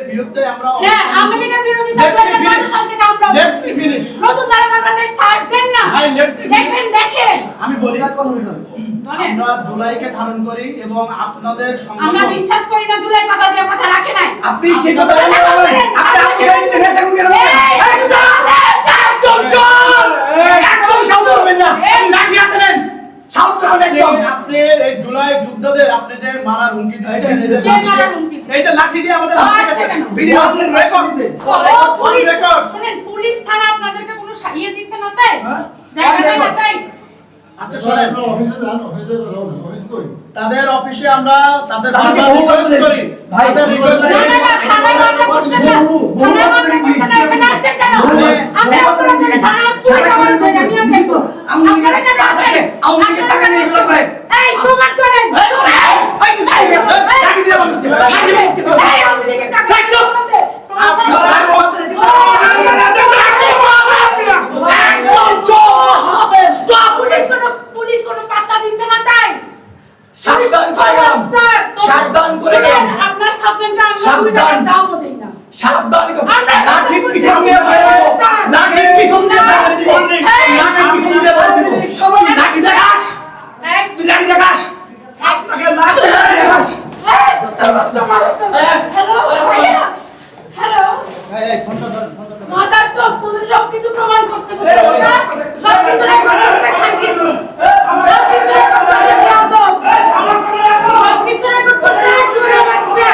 বিরুদ্ধে আমরা হ্যাঁ আওয়ামী লীগের বিরোধিতা করে মানুষ থেকে আমরা লেট মি ফিনিশ নতুন ধারা বাংলাদেশ সার্চ দেন না ভাই লেট মি দেখেন দেখেন আমি বলি না কথা বলুন আমরা জুলাইকে ধারণ করি এবং আপনাদের আমরা বিশ্বাস করি না জুলাই কথা দিয়ে কথা রাখে নাই আপনি সেই কথা বলেন আপনি আজকে ইতিহাসে কোন গেল একদম চল একদম শাউট করবেন না লাঠি হাতে নেন শাউট করবেন একদম আপনি এই জুলাই যুদ্ধদের আপনি যে মারার হুমকি দিয়েছেন কে মারার হুমকি? এই যে লাঠি দিয়ে আমাদের মারছে কেন? ভিডিও আপনাদের রেকর্ড দিয়েছে পুলিশ রেকর্ড শুনেন পুলিশ থানা আপনাদেরকে কোনো ইয়ে দিচ্ছে না তাই হ্যাঁ? জায়গা দেয় না তাই আচ্ছা শোনেন অফিসে যান, অফিসে কথা বলেন, অফিস কই? তাদের অফিসে আমরা তাদের তাদেরকে বারবার বহু রিকোয়েস্ট বলেছি। করি ভাই, তাদের রিকোয়েস্ট না না না থানায় মামলা করছেন না থানায় মামলা করছেন না এখানে আসছেন কেন আমরা আপনাদের থানা পুলিশ আমার ধরে নিয়ে যাইবো আপনারা কেন আসেন আওয়ামী লীগের টাকা নিয়ে এসে করেন এই প্রমাণ করেন এই তো লাঠি দিয়ে মানুষকে লাঠি দিয়ে মানুষকে এই আওয়ামী লীগের টাকা আপনাদের পুলিশ কোনো পাত্তা দিচ্ছে না তাই সাবধান করেন সাবধান করেন আপনার সাবধানটা আমরা সাবধান। দাও দেই না সাবধান করুন আমরা লাঠি সাবধান পিছন করছি। দিয়ে ভাই লাঠি পিছন দিয়ে ভাই লাঠি পিছন দিয়ে ভাই সবাই লাঠি দেখাস তুই লাঠি দেখাস আপনাকে লাঠি দেখাস হ্যালো এই ফোনটা ধর মাদার চোখ তোদের সব কিছু প্রমাণ করছে বুঝছিস না সব কিছু রেকর্ড করছে খানকি